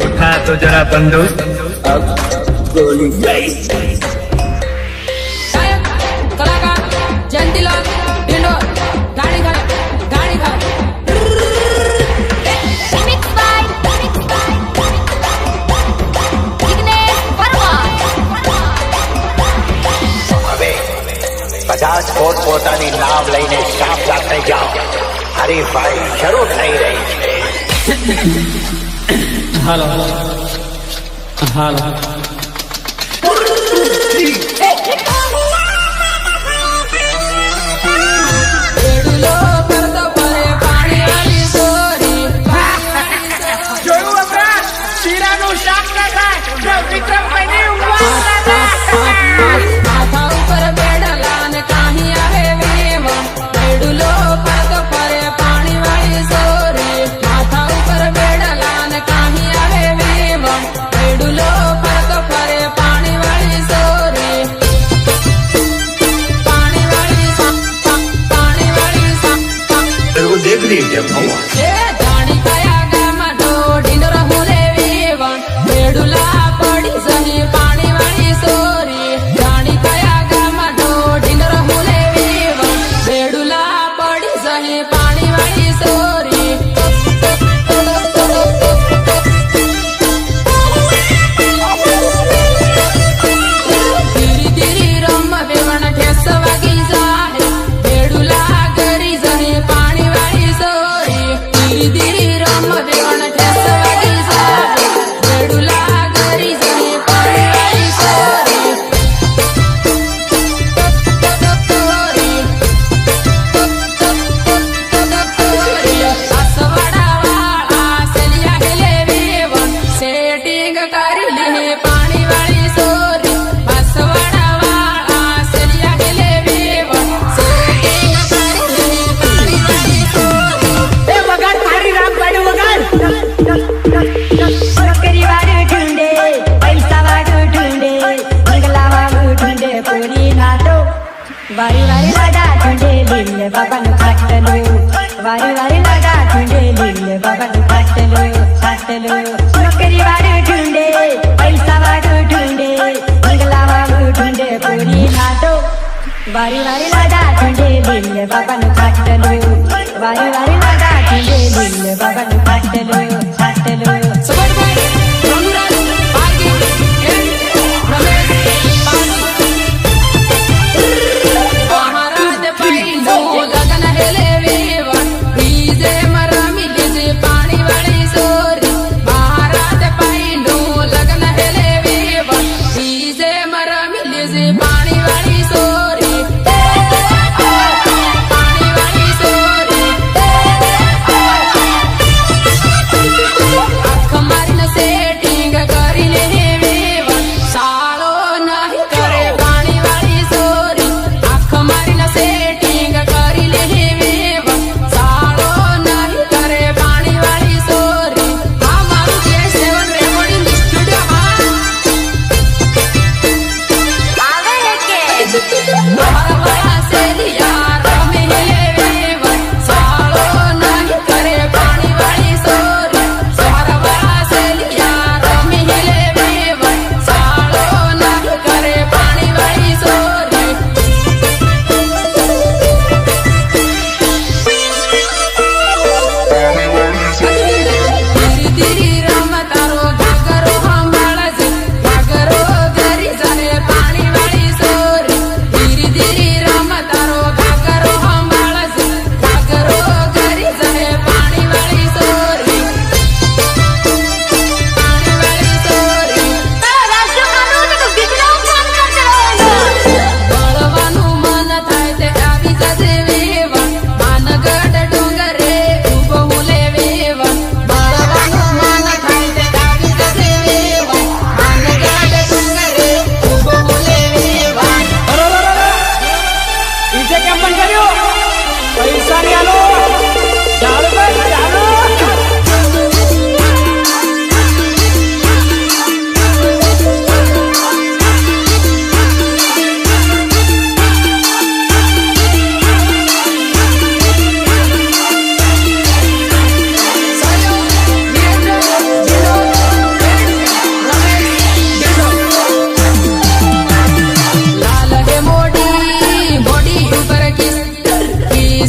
उठा तो जरा बंदूक, अब गोली। कलाकार जयंतीलाल ढिंडोर गाड़ी खा હવે 50 પોતપોતાની નામ લઈને સાફ લાગતા જાઓ. હરીફાઈ શરૂ થઈ રહી છે. હાલો હાલો રેડુલો કરતો પરે પાણી વાળી સોરી જોયું વગર શીરાનું શાક ના થાય વિક્રમભાઈ માથા ઉપર બેડલા ને કાહી આવે વેવા રેડુલો કરતો પરે પાણી વાળી સોરી માથા ઉપર બેડલા ને કાહી આવે વેવા રેડુલો કરતો પરે પાણી વાળી સોરી પાણી વાળી પાણી વાળી तेरे को देख रही है क्या भगवान? એ જાણી કયા ગામમાં ઢીંડોર હુલે વેવણ રેડુલા પડી સહી પાણી વાળી સોરી જાણી કયા ગામમાં ઢીંડોર હુલે વેવણ રેડુલા પડી સહી પાણી વાળી સોરી ધીરી ધીરી રમ વેવણ ઠેસ વાગી જાય રેડુલા કરી સહી પાણી વાળી સોરી ધીરી ધીરી રમ વેવણ ઠેસ વાગી જાય રેડુલા કરી સહી પાણી વાળી સોરી આસવાડા વાળા સેલિયા હેલે વેવણ સેટિંગ કરી લે પાણી વાળી સોરી આસવાડા વાળા સેલિયા હેલે વેવણ સેટિંગ કરી લે પાણી વાળી સોરી એ વગર તારી રામ પાડ્યું વગર નોકરી વાળું ઢૂંઢે પૈસા વાળું ઢૂંઢે બંગલા વાળું ઢૂંઢે પૂરી નાતો વારી વારી લાડા ઢૂંઢે લીલે બાબાનું ખાટલું વારી વારી લાડા ઢૂંઢે લીલે બાબાનું ખાટલું નોકરી વાળું ઢૂંઢે પૈસા વાળું ઢૂંઢે બંગલા વાળું ઢૂંઢે પૂરી નાતો વારી વારી લાડા ઢૂંઢે લીલે બાબાનું ખાટલું વારી વારી લાડા ઢૂંઢે લીલે બાબાનું ખાટલું સબરભાઈ રઘુરાજ પારગી રમેશ મહારાજ ભાઈનું લગન હેલે વેવણ બીજે મરમી લીજે પાણી વાળી સોરી મહારાજ ભાઈનું લગન હેલે વેવણ બીજે મરમી લીજે પાણી વાળી સોરી પાણી વાળી સોરી આંખ મારીને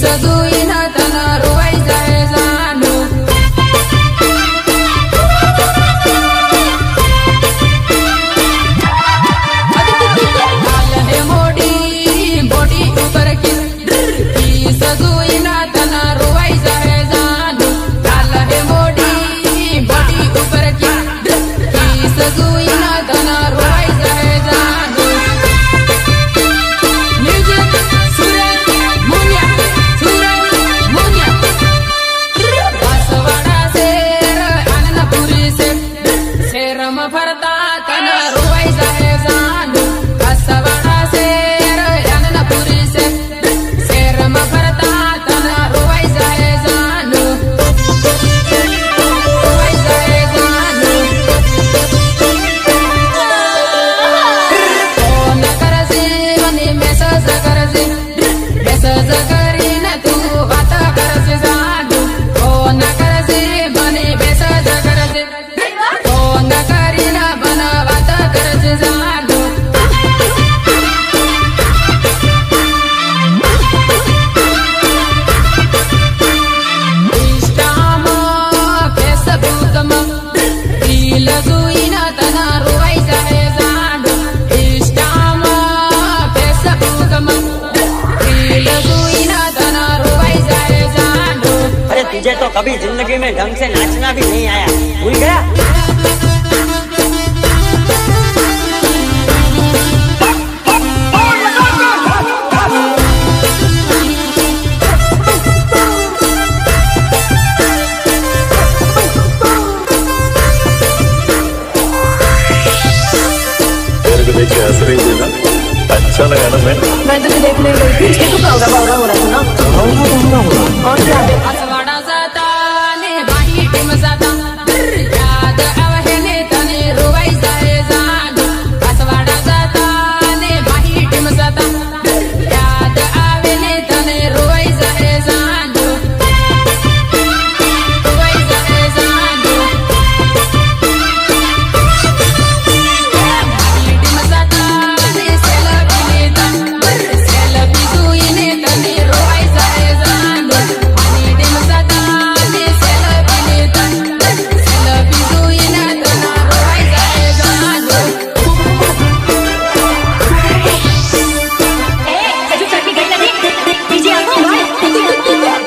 સજુઈને તને રોવાઈ જાય જાનું હાલ હે મોડી બોડી ઉપર કી સજુઈને તને રોવાઈ જાય જાનું હાલ હે મોડી બોડી ઉપર કી સજુઈને તને રોવાઈ જાય જાનું મ્યુઝિક સુરત મુનિયા સુરત મુનિયા વાસવાડા શેર આનંદપુરી શેરમાં ફરતા તને રોવાઈ જાય જાનું વાસવાડા શેર આનંદપુરી શેરમાં ફરતા તને રોવાઈ જાય જાનું રોવાઈ જાય જાનું ફોન કરજે મને મેસેજ કરજે મેસેજ કરીને તું વાત કરજે જાનું ફોન કરજે મને મેસેજ કરજે ફોન કરીને મને વાત કરજે જાનું ઇન્સ્ટામાં ફેસબુકમાં રીલ જોઈને તને રોવાઈ જાય જાનું ઇન્સ્ટામાં ફેસબુકમાં રીલ જોઈને તને રોવાઈ જાય જાનું अरे तुझे तो कभी जिंदगी में ढंग से नाचना भी नहीं आया, भूल गया? तेरे को देख के हंस रही थी ना, अच्छा लगा ना मैं मैं तुझे देखने गई थी इसके तो बावरा बावरा हो रहा था ना और क्या असवाड़ा जाता ने बाही टीम जाता યાદ આવે ને તને રોવાઈ જાય જાનું असवाड़ा जाता ને બાહી ટીમ જાતા યાદ આવે ને તને રોવાઈ જાય જાનું રોવાઈ જાય જાનું બાહી ટીમ જાતા ને સેલ્ફી લેતા સેલ્ફી જોઈને તને રોવાઈ જાય જાનું બાહી ટીમ જાતા ને સેલ્ફી લેતા સેલ્ફી જોઈને તને રોવાઈ જાય જાનું हजू चटनी गई नहीं पीछे आओ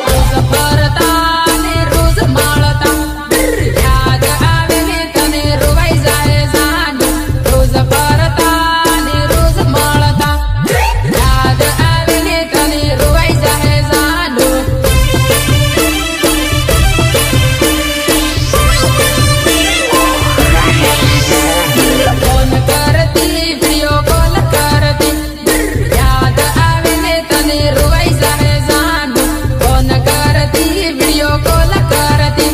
રોજ ફરતા ને રોજ માળતા યાદ આવે ને તને રોવાઈ જાય જાનું રોજ ફરતા ને રોજ માળતા યાદ આવે ને તને રોવાઈ જાય જાનું ફોન કરતી વિડીયો કોલ કરતી યાદ આવે ને તને રોવાઈ જાય જાનું ફોન કરતી વિડીયો કોલ કરતી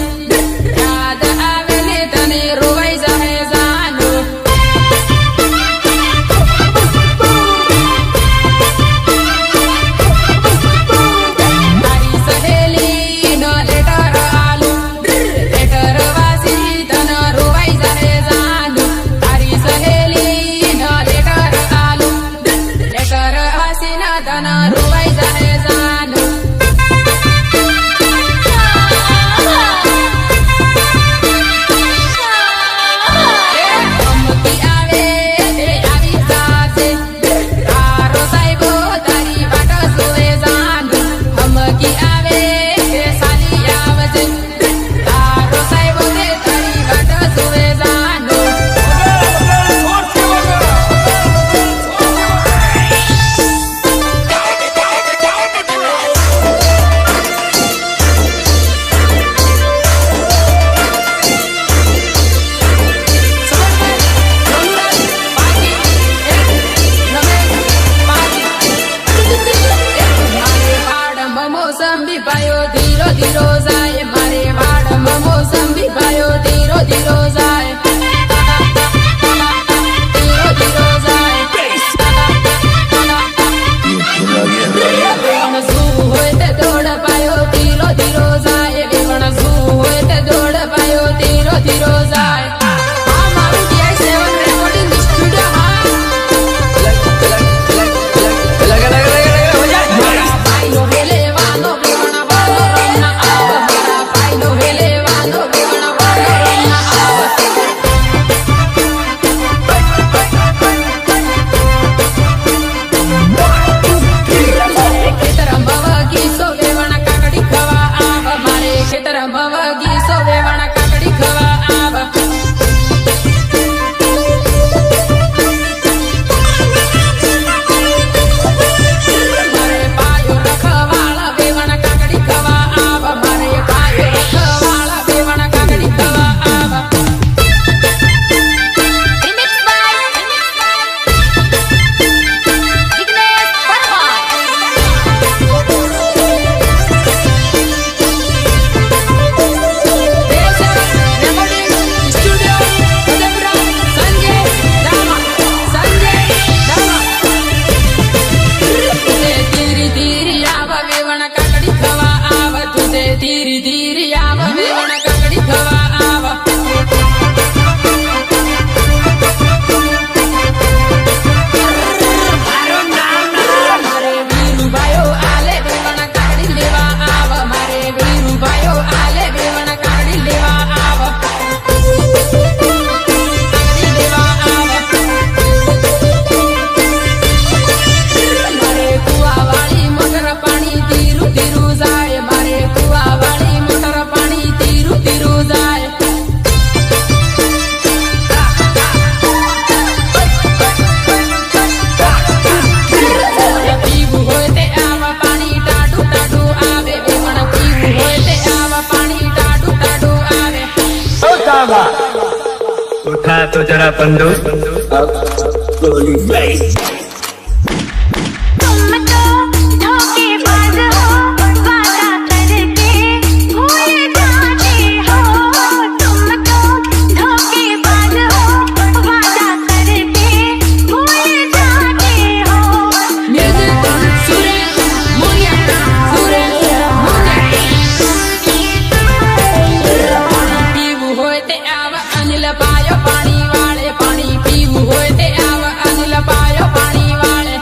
યાદ આવે ને તને રોવાઈ જાય જાનું તારી સહેલીનો લેટર આલું લેટર વાંચી તને રોવાઈ જાય જાનું તારી સહેલીનો લેટર આલું લેટર વાંચીને તને રોવાઈ જાય જાનું ધમકી આવે તે આવી જાશે તારો સાહેબો તારી વાટ જોવે જાનું ધમકી આવે તે સાલી આવજે તારો સાહેબો તે તારી વાટ જોવે જાનું મારે વાડમાં મોસંબી ભાયો ધીરો ધીરો જાય મારે વાડમાં મોસંબી ભાયો ધીરો ધીરો જાય ધીરો ધીરો જાય વેવણ શું હોય તે દોડ પાયો ધીરો ધીરો જાય વેવણ શું હોય તે દોડ પાયો ધીરો ધીરો જાય આ મારું DI7 રેકોર્ડિંગ સ્ટુડિયો હા ભાઈનો લેવાનો तो जरा बंदो अब गोली फेस तुम तो धोखेबाज हो वादा करके भूल जाते हो तुम तो धोखेबाज हो वादा करके भूल जाते हो Music, Suresh, Munya, Suresh, Munya. પીવું હોય તે આવ અનિલ પાયો પાણી વાળે પાણી પીવું હોય તે આવ અનિલ પાયો પાણી વાળે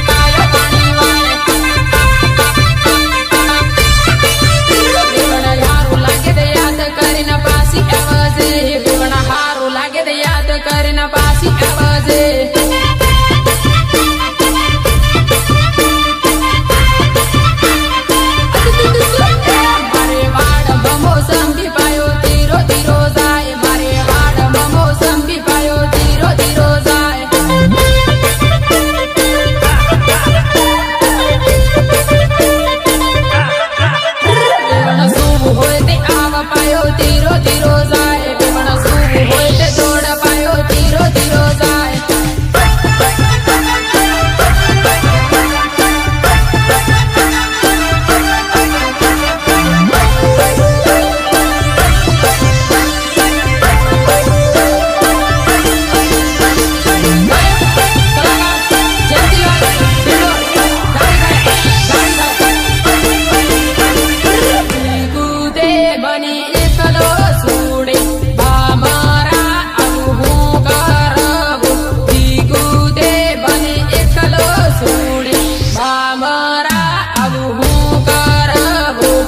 પાયો પાણી વાળે વિવણ હારું લાગે તે યાદ કરીને પાછી આવજે વિવણ હારું લાગે તે યાદ કરીને પાછી આવજે મારે વાડમાં મોસંબી પાયો ધીરો ધીરો જાય મારે વાડમાં મોસંબી પાયો ધીરો ધીરો જાય વિવણ સૂવું હોય તે આવ પાયો ધીરો ધીરો જાય વિવણ સૂવું હોય તે દોડ પાયો ધીરો ધીરો જાય કૂદે બની એકલો છોડે મારા આવું હું કરવું કૂદે બની એકલો છોડે મારા આવું હું કરવું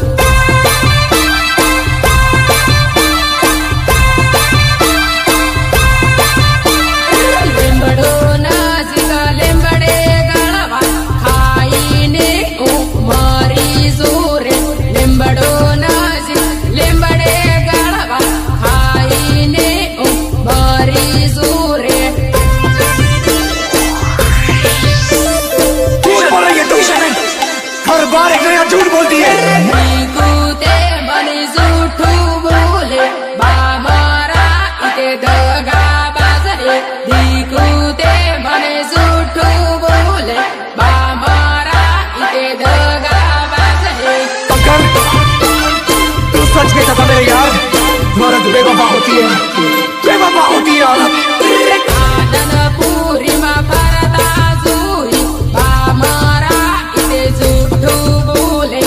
લીંબડો નજીક લીંબડે ગળવા ખાઈને હું મરી જોરે લીંબડો નજીક લીંબડે ગળવા ખાઈને હું મરી જોરે ट्यूशन बोल रही है ट्यूशन हर बार एक नया झूठ बोलती है કૂદે બની જૂઠું બોલે મારા ઈતે દગા બાજરે કૂદે બને જૂઠું બોલે મારા ઈતે દગા બાજરે पकड़ तू सच में था मेरे यार औरत बेवफा होती है बेवफा होती है औरत આનંદપુરીમાં ફરતા જોઈ મારા ઈતે જૂઠું બોલે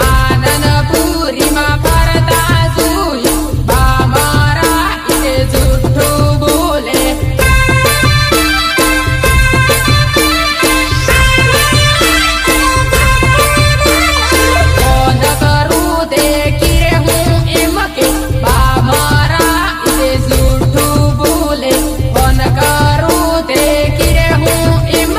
આનંદપુરીમાં ફરતા જોઈ મારા ઈતે જૂઠું બોલે ફોન કરું તે કિરે હું એમ કે મારા ઈતે જૂઠું બોલે ફોન કરું તે કિરે હું એમ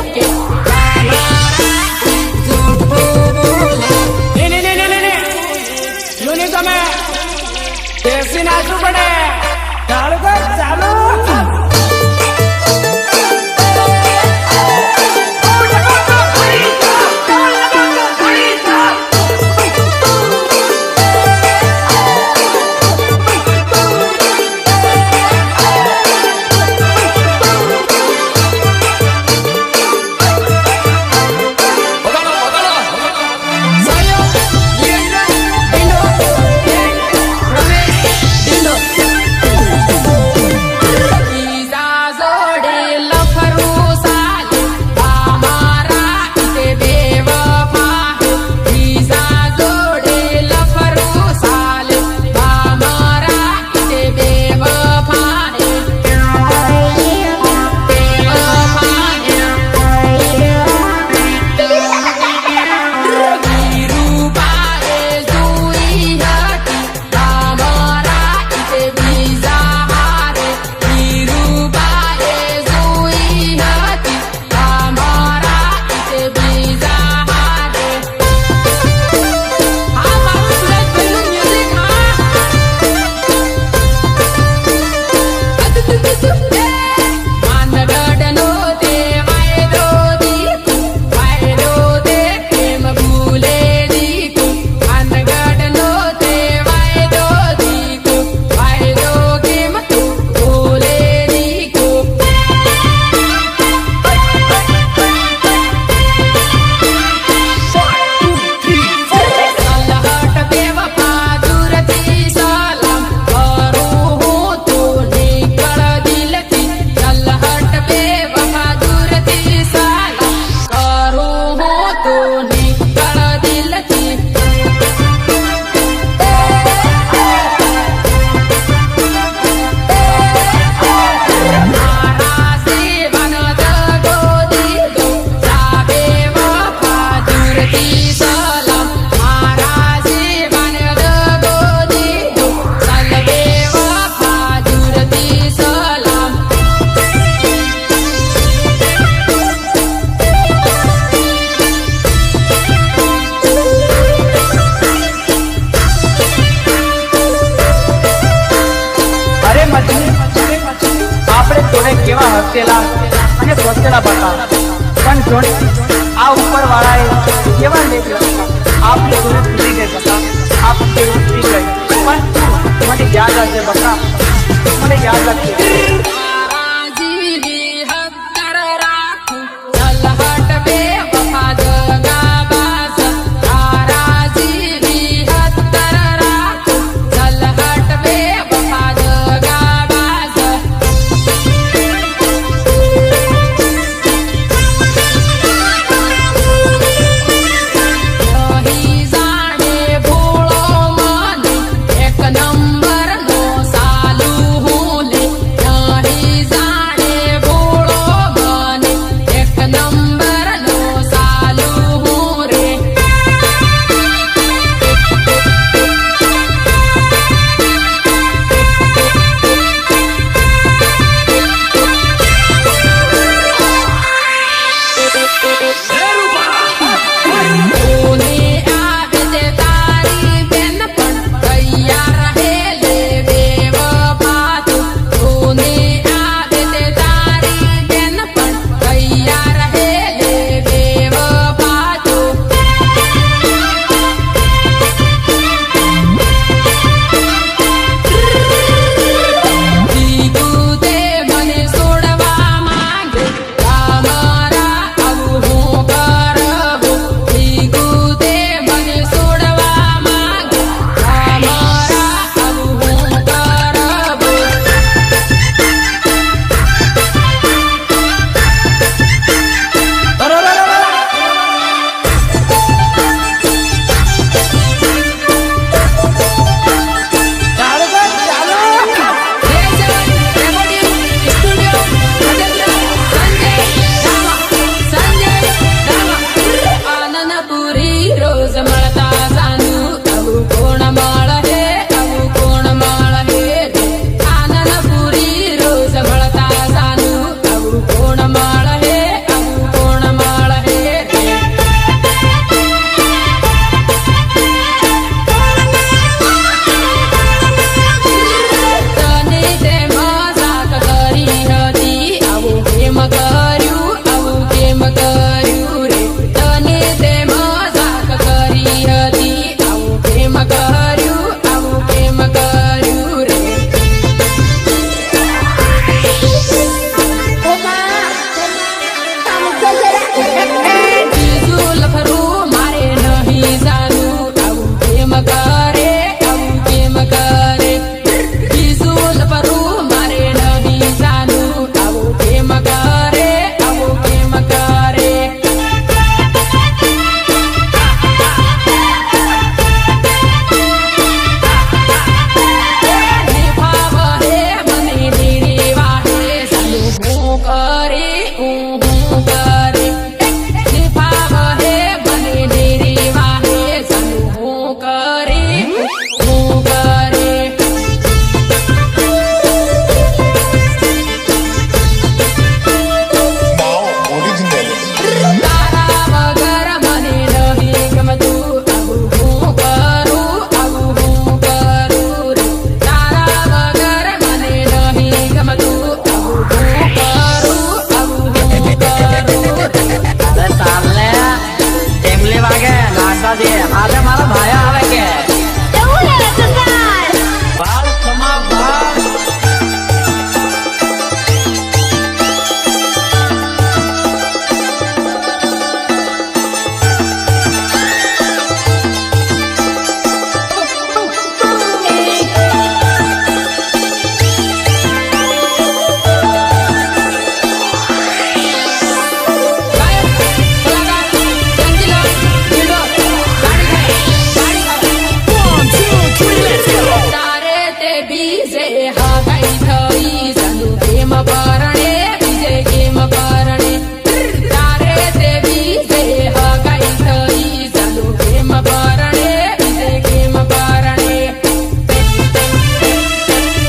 કેમ પરણે બીજે કેમ પરણે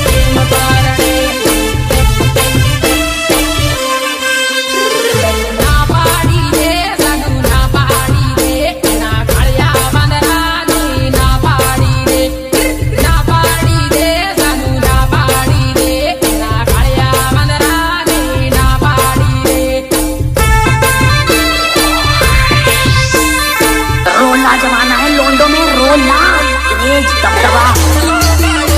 કેમ પરણે ના પાડી દે સાધુ ના પાડી દે ના કાળિયા વાંદરાની ના પાડી દે ના પાડી દે સાધુ ના પાડી દે ના કાળિયા વાંદરાની ના પાડી દે रोलना जमाना है लोंडो में रोलना तेज दबदबा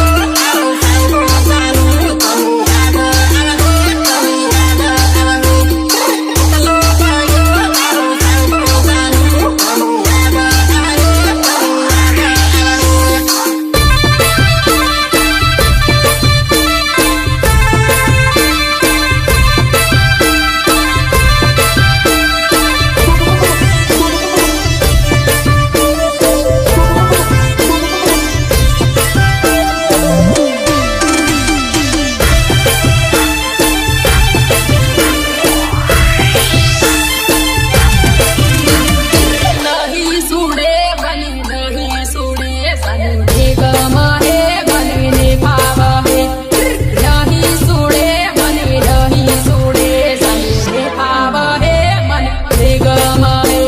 નહીં સુડે બની નહીં સુડે સનુને ગમ હે બનીને ભાવ હે નહીં સુડે બની નહીં સુડે સનુને ભાવ હે મને ગમ હે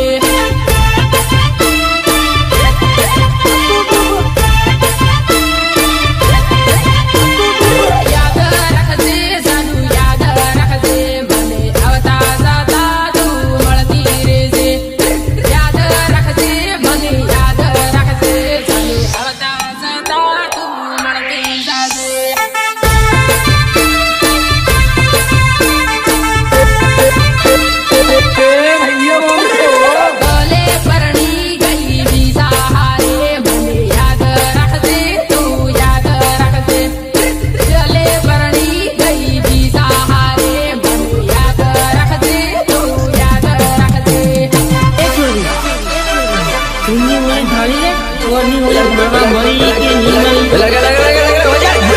યાદ રાખજે સનુ યાદ રાખજે મને આવતા જતા તું મળતી રહેજે યાદ રાખજે મને યાદ રાખજે સનુ આવતા જતા તું મળતી જાજે ભલે પરણી ગઈ બીજા હારે મને યાદ રાખજે તું યાદ રાખજે ભલે પરણી ગઈ બીજા હારે મને યાદ રાખજે તું યાદ રાખજે ઓરની ઓલા મરી કે નહીં મરી लगा लगा लगा लगा हो जाए